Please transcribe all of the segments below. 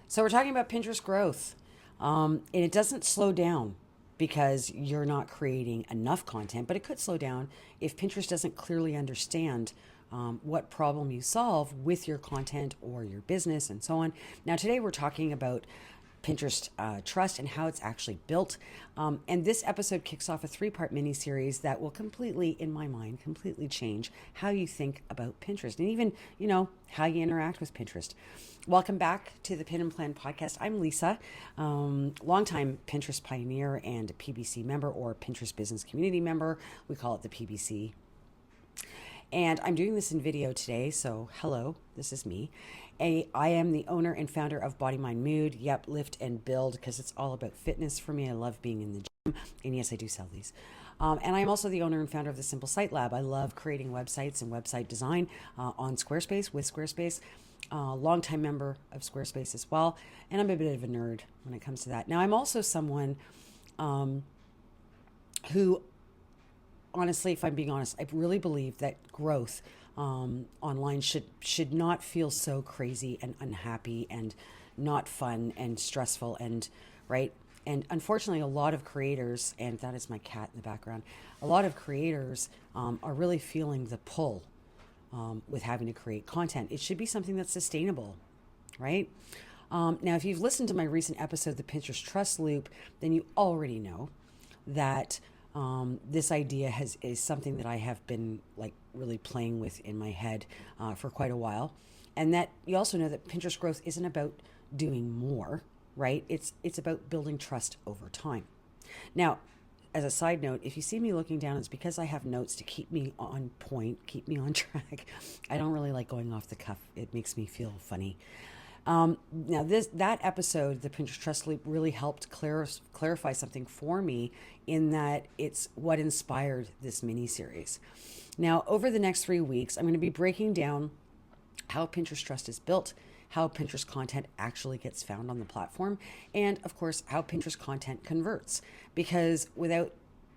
So we're talking about Pinterest growth, and it doesn't slow down because you're not creating enough content, but it could slow down if Pinterest doesn't clearly understand what problem you solve with your content or your business and so on. Now, today we're talking about Pinterest trust and how it's actually built. And this episode kicks off a three-part mini-series that will completely, in my mind, completely change how you think about Pinterest and even, how you interact with Pinterest. Welcome back to the Pin and Plan podcast. I'm Lisa, longtime Pinterest pioneer and a PBC member or Pinterest business community member. We call it the PBC. And I'm doing this in video today, so hello, this is me. I am the owner and founder of Body, Mind, Mood. Yep, lift and build, because it's all about fitness for me. I love being in the gym, and yes, I do sell these. And I'm also the owner and founder of the Simple Site Lab. I love creating websites and website design on Squarespace, with Squarespace. Longtime member of Squarespace as well, and I'm a bit of a nerd when it comes to that. Now, I'm also someone who, honestly, if I'm being honest, I really believe that growth online should not feel so crazy and unhappy and not fun and stressful and right. And unfortunately, a lot of creators, and that is my cat in the background, a lot of creators are really feeling the pull with having to create content. It should be something that's sustainable, right? Now, if you've listened to my recent episode, the Pinterest Trust Loop, then you already know that this idea is something that I have been really playing with in my head for quite a while. And that you also know that Pinterest growth isn't about doing more, right? It's about building trust over time. Now, as a side note, if you see me looking down, it's because I have notes to keep me on point, keep me on track. I don't really like going off the cuff. It makes me feel funny. Now, that episode, the Pinterest Trust Loop, really helped clarify something for me, in that it's what inspired this mini series. Now, over the next 3 weeks, I'm going to be breaking down how Pinterest Trust is built, how Pinterest content actually gets found on the platform, and of course, how Pinterest content converts. Because without,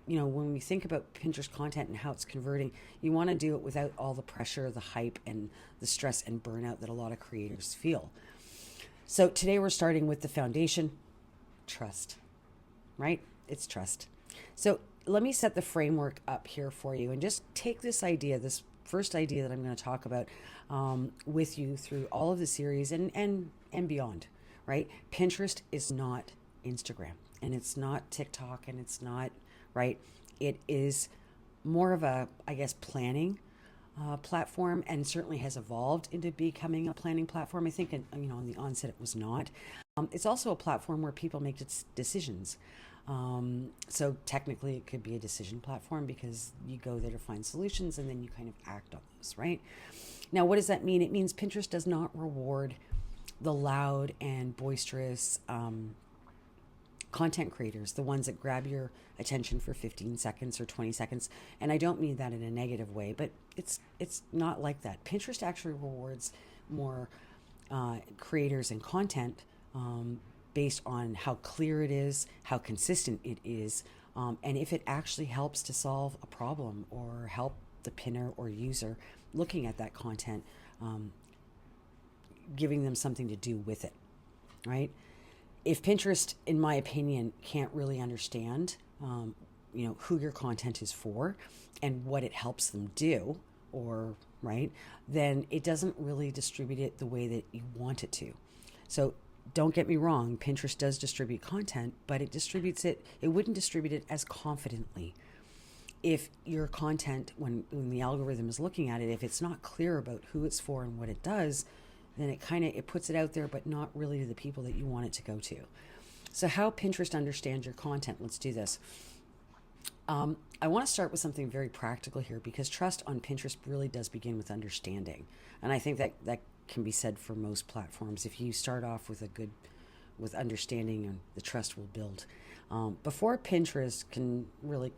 when we think about Pinterest content and how it's converting, you want to do it without all the pressure, the hype, and the stress and burnout that a lot of creators feel. So today we're starting with the foundation, trust, right? It's trust. So let me set the framework up here for you and just take this idea, this first idea that I'm going to talk about with you through all of the series and beyond, right? Pinterest is not Instagram, and it's not TikTok, and it's not, right? It is more of a, planning platform, and certainly has evolved into becoming a planning platform. I think, on the onset it was not. It's also a platform where people make decisions. So technically it could be a decision platform, because you go there to find solutions and then you kind of act on those, right? Now, what does that mean? It means Pinterest does not reward the loud and boisterous content creators, the ones that grab your attention for 15 seconds or 20 seconds. And I don't mean that in a negative way, but it's not like that. Pinterest actually rewards more creators and content based on how clear it is, how consistent it is, and if it actually helps to solve a problem or help the pinner or user looking at that content, giving them something to do with it, right? If Pinterest, in my opinion, can't really understand, who your content is for and what it helps them do, or right, then it doesn't really distribute it the way that you want it to. So don't get me wrong, Pinterest does distribute content, but it wouldn't distribute it as confidently. If your content, when the algorithm is looking at it, if it's not clear about who it's for and what it does, then it puts it out there, but not really to the people that you want it to go to. So how Pinterest understands your content. Let's do this. I want to start with something very practical here, because trust on Pinterest really does begin with understanding. And I think that can be said for most platforms. If you start off with understanding, and the trust will build. Before Pinterest can really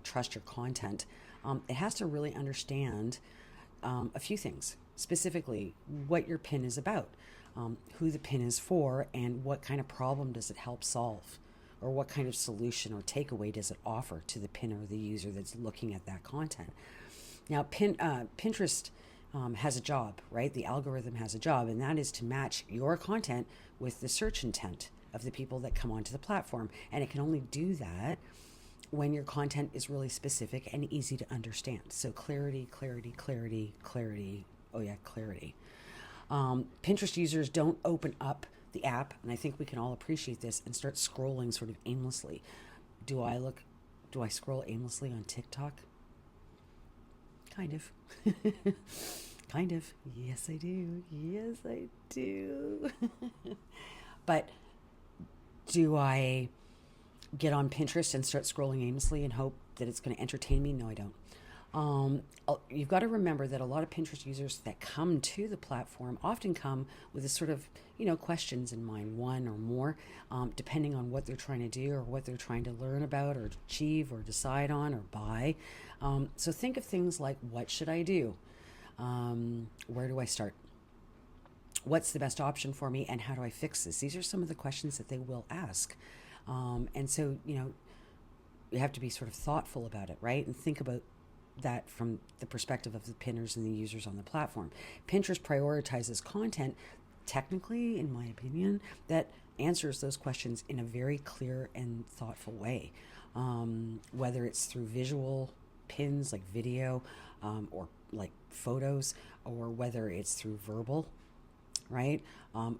trust your content, it has to really understand a few things. Specifically, what your pin is about, who the pin is for, and what kind of problem does it help solve, or what kind of solution or takeaway does it offer to the pinner or the user that's looking at that content. Now, Pinterest has a job, right? The algorithm has a job, and that is to match your content with the search intent of the people that come onto the platform. And it can only do that when your content is really specific and easy to understand. So clarity, clarity, clarity, clarity. Oh yeah, clarity. Pinterest users don't open up the app, and I think we can all appreciate this, and start scrolling sort of aimlessly. Do I scroll aimlessly on TikTok? Kind of. Kind of. Yes, I do. Yes, I do. But do I get on Pinterest and start scrolling aimlessly and hope that it's going to entertain me? No, I don't. You've got to remember that a lot of Pinterest users that come to the platform often come with a sort of, questions in mind, one or more, depending on what they're trying to do or what they're trying to learn about or achieve or decide on or buy. So think of things like, what should I do? Where do I start? What's the best option for me, and how do I fix this? These are some of the questions that they will ask. And so, you have to be sort of thoughtful about it, right? And think about that from the perspective of the pinners and the users on the platform. Pinterest prioritizes content, technically, in my opinion, that answers those questions in a very clear and thoughtful way. Whether it's through visual pins like video, or like photos, or whether it's through verbal, right?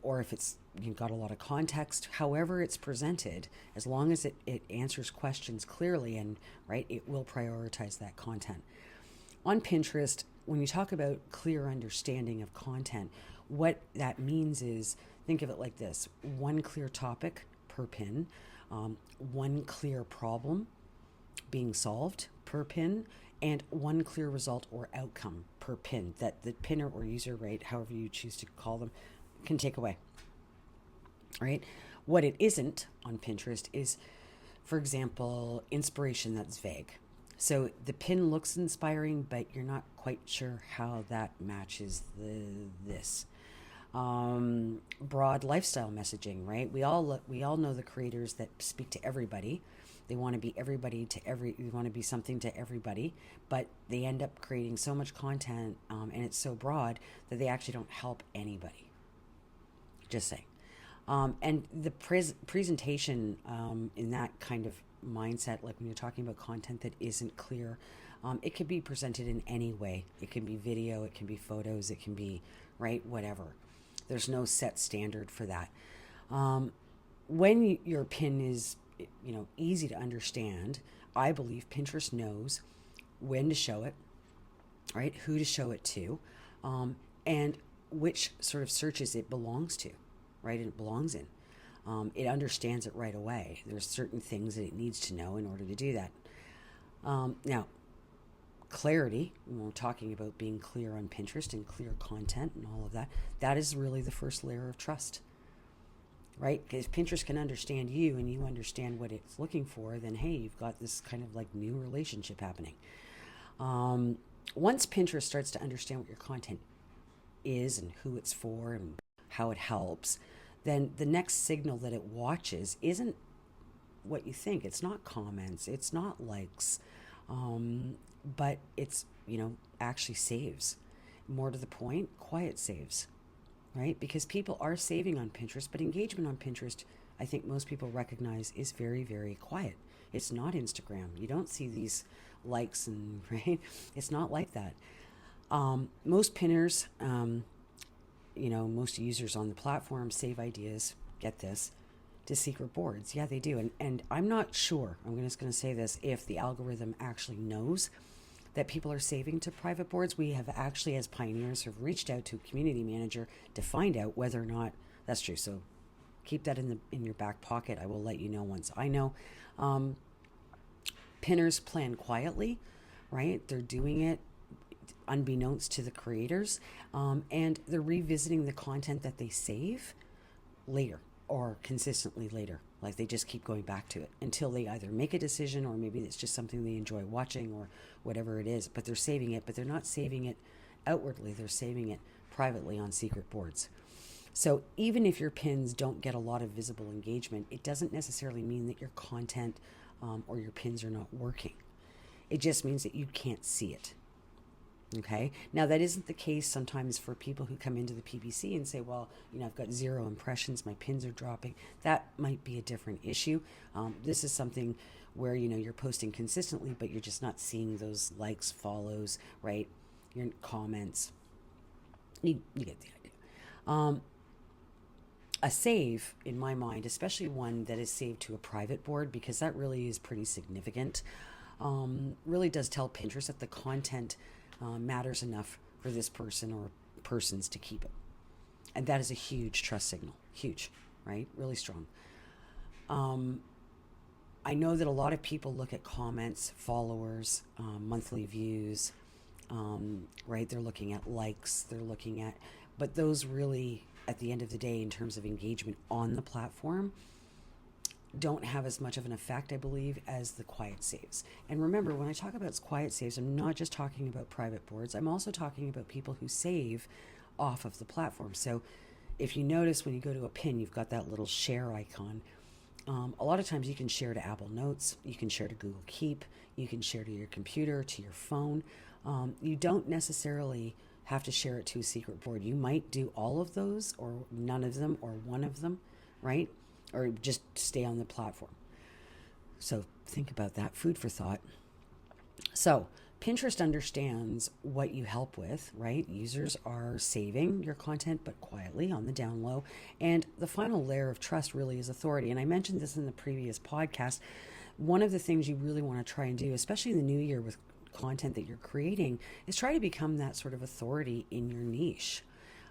Or if it's, you've got a lot of context, however it's presented, as long as it answers questions clearly, and right, it will prioritize that content. On Pinterest, when you talk about clear understanding of content, what that means is, think of it like this: one clear topic per pin, one clear problem being solved per pin, and one clear result or outcome per pin that the pinner or user, right, however you choose to call them, can take away, right? What it isn't on Pinterest is, for example, inspiration that's vague. So the pin looks inspiring, but you're not quite sure how that matches this. Broad lifestyle messaging, right? We all know the creators that speak to everybody. They want to be everybody to they want to be something to everybody, but they end up creating so much content, and it's so broad that they actually don't help anybody. Just saying. And the presentation in that kind of mindset, like when you're talking about content that isn't clear, it could be presented in any way. It can be video, it can be photos, it can be, right, whatever. There's no set standard for that. When your pin is, easy to understand, I believe Pinterest knows when to show it, right, who to show it to, and which sort of searches it belongs to, right, and it belongs in. It understands it right away. There's certain things that it needs to know in order to do that. Now, clarity, when we're talking about being clear on Pinterest and clear content and all of that, that is really the first layer of trust, right? Because if Pinterest can understand you and you understand what it's looking for, then hey, you've got this kind of like new relationship happening. Once Pinterest starts to understand what your content is and who it's for and how it helps, then the next signal that it watches isn't what you think. It's not comments, it's not likes, but it's, actually saves. More to the point, quiet saves, right? Because people are saving on Pinterest, but engagement on Pinterest, I think most people recognize, is very, very quiet. It's not Instagram. You don't see these likes and, right? It's not like that. Most pinners, most users on the platform save ideas, get this, to secret boards. Yeah, they do. And I'm not sure, I'm just going to say this, if the algorithm actually knows that people are saving to private boards. We have actually, as pioneers, have reached out to a community manager to find out whether or not that's true. So keep that in your back pocket. I will let you know once I know. Pinners plan quietly, right? They're doing it unbeknownst to the creators, and they're revisiting the content that they save later, or consistently later. Like they just keep going back to it until they either make a decision, or maybe it's just something they enjoy watching, or whatever it is. But they're saving it, but they're not saving it outwardly. They're saving it privately on secret boards. So even if your pins don't get a lot of visible engagement, it doesn't necessarily mean that your content or your pins are not working. It just means that you can't see it. Okay. Now, that isn't the case sometimes for people who come into the PPC and say, well, I've got 0 impressions, my pins are dropping. That might be a different issue. This is something where, you're posting consistently, but you're just not seeing those likes, follows, right? Your comments. You get the idea. A save, in my mind, especially one that is saved to a private board, because that really is pretty significant, really does tell Pinterest that the content matters enough for this person or persons to keep it. And that is a huge trust signal. Huge, right? Really strong. I know that a lot of people look at comments, followers, monthly views, right? They're looking at likes, but those really, at the end of the day, in terms of engagement on the platform, don't have as much of an effect, I believe, as the quiet saves. And remember, when I talk about quiet saves, I'm not just talking about private boards. I'm also talking about people who save off of the platform. So if you notice when you go to a pin, you've got that little share icon. A lot of times you can share to Apple Notes, you can share to Google Keep, you can share to your computer, to your phone. You don't necessarily have to share it to a secret board. You might do all of those or none of them or one of them, right? Or just stay on the platform. So think about that. Food for thought. So Pinterest understands what you help with, right? Users are saving your content, but quietly on the down low. And the final layer of trust really is authority. And I mentioned this in the previous podcast. One of the things you really want to try and do, especially in the new year with content that you're creating, is try to become that sort of authority in your niche.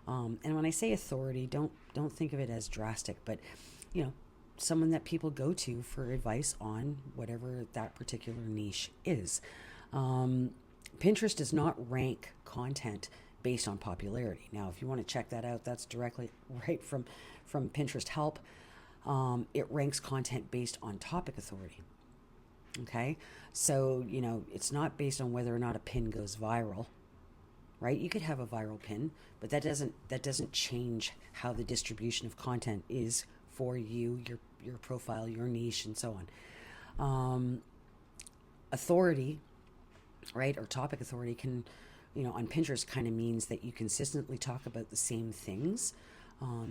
And when I say authority, don't think of it as drastic, but someone that people go to for advice on whatever that particular niche is. Pinterest does not rank content based on popularity. Now, if you want to check that out, that's directly right from Pinterest Help. It ranks content based on topic authority. Okay, so it's not based on whether or not a pin goes viral, right? You could have a viral pin, but that doesn't change how the distribution of content is for you, your profile, your niche, and so on. Authority, right, or topic authority can, on Pinterest kind of means that you consistently talk about the same things.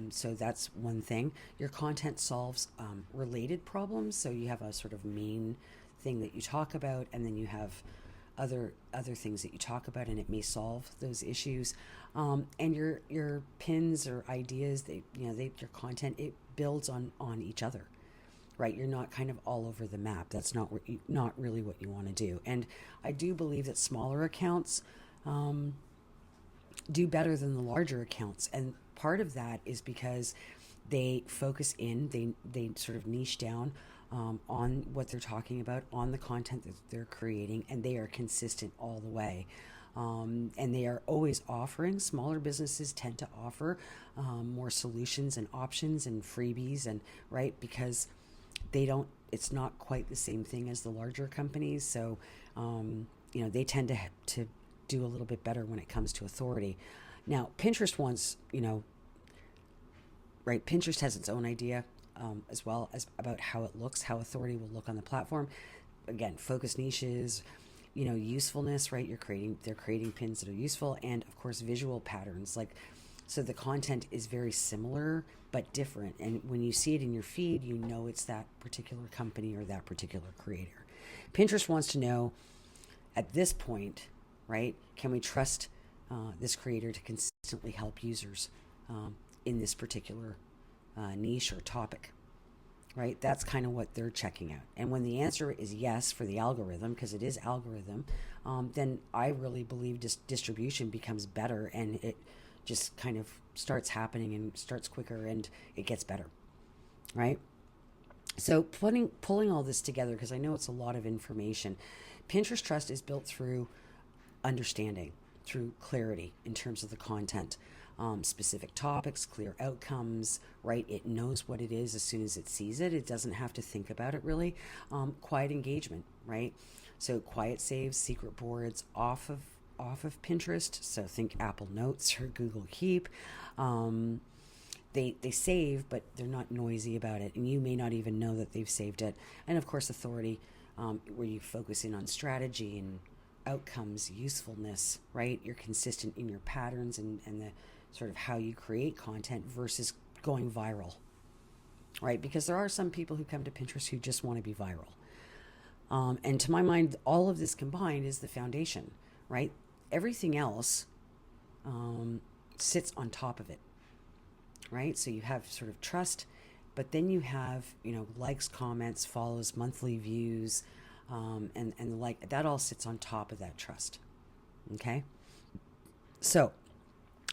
So that's one thing. Your content solves related problems. So you have a sort of main thing that you talk about, and then you have other things that you talk about, and it may solve those issues. And your pins or ideas, your content, it builds on each other, right? You're not kind of all over the map. That's not really what you want to do. And I do believe that smaller accounts do better than the larger accounts, and part of that is because they focus in, they sort of niche down on what they're talking about, on the content that they're creating, and they are consistent all the way. And they are always offering. Smaller businesses tend to offer more solutions and options and freebies, and right, because it's not quite the same thing as the larger companies. So they tend to do a little bit better when it comes to authority. Now, Pinterest wants, right, Pinterest has its own idea as well as about how it looks, how authority will look on the platform. Again, focus niches, usefulness, right? They're creating pins that are useful, and of course, visual patterns. So the content is very similar but different, and when you see it in your feed, it's that particular company or that particular creator. Pinterest wants to know at this point, right? Can we trust this creator to consistently help users in this particular niche or topic, right? That's kind of what they're checking out. And when the answer is yes for the algorithm, because it is algorithm, then I really believe distribution becomes better, and it just kind of starts happening and starts quicker, and it gets better, right? So pulling all this together, because I know it's a lot of information, Pinterest Trust is built through understanding, through clarity in terms of the content. Specific topics, clear outcomes, right? It knows what it is as soon as it sees it. It doesn't have to think about it really. Quiet engagement, right? So quiet saves, secret boards off of Pinterest. So think Apple Notes or Google Keep. They save, but they're not noisy about it, and you may not even know that they've saved it. And of course, authority, where you focus in on strategy and outcomes, usefulness, right? You're consistent in your patterns and the sort of how you create content versus going viral, right? Because there are some people who come to Pinterest who just want to be viral. And to my mind, all of this combined is the foundation, right? Everything else sits on top of it, right? So you have sort of trust, but then you have, likes, comments, follows, monthly views, and the like. That all sits on top of that trust. Okay. So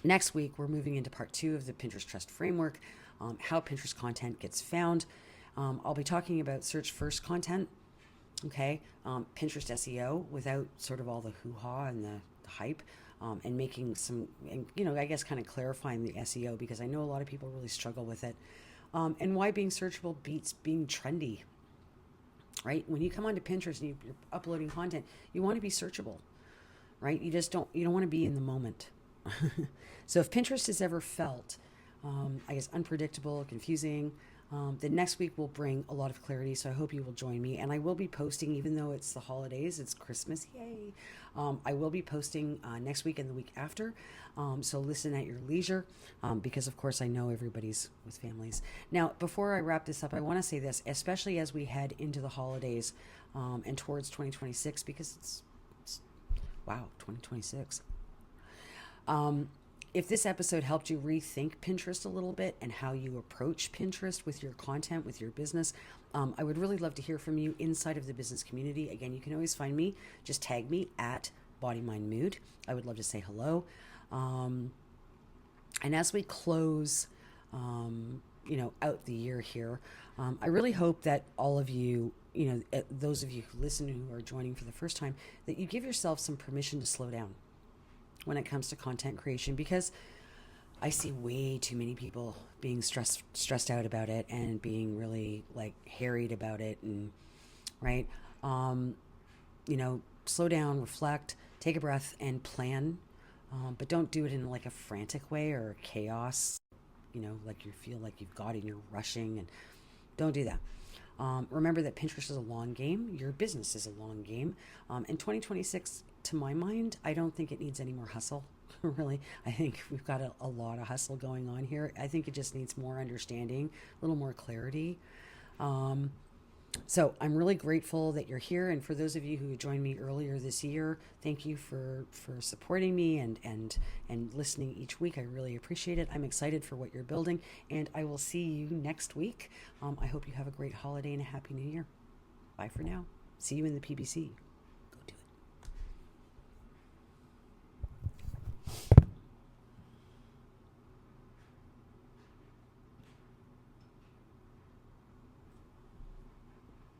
next week, we're moving into part 2 of the Pinterest Trust Framework, how Pinterest content gets found. I'll be talking about search first content. Okay. Pinterest SEO without sort of all the hoo-ha and the hype. And making some, and I guess kind of clarifying the SEO, because I know a lot of people really struggle with it. And why being searchable beats being trendy, right? When you come onto Pinterest and you're uploading content, you want to be searchable, right? You don't want to be in the moment. So if Pinterest has ever felt, I guess, unpredictable, confusing, then next week will bring a lot of clarity. So I hope you will join me. And I will be posting, even though it's the holidays, it's Christmas, yay. I will be posting next week and the week after. So listen at your leisure, because of course I know everybody's with families. Now, before I wrap this up, I want to say this, especially as we head into the holidays and towards 2026, because it's wow, 2026. If this episode helped you rethink Pinterest a little bit and how you approach Pinterest with your content, with your business, I would really love to hear from you inside of the business community. Again, you can always find me. Just tag me at Body Mind Mood. I would love to say hello. And as we close, out the year here, I really hope that all of you, those of you who listen, who are joining for the first time, that you give yourself some permission to slow down when it comes to content creation, because I see way too many people being stressed out about it and being really harried about it, and right, slow down, reflect, take a breath, and plan, but don't do it in a frantic way or chaos, like you feel like you've got it and you're rushing, and don't do that. Remember that Pinterest is a long game. Your business is a long game. In 2026, to my mind, I don't think it needs any more hustle, really. I think we've got a lot of hustle going on here. I think it just needs more understanding, a little more clarity. So I'm really grateful that you're here. And for those of you who joined me earlier this year, thank you for supporting me and listening each week. I really appreciate it. I'm excited for what you're building, and I will see you next week. I hope you have a great holiday and a happy new year. Bye for now. See you in the PBC.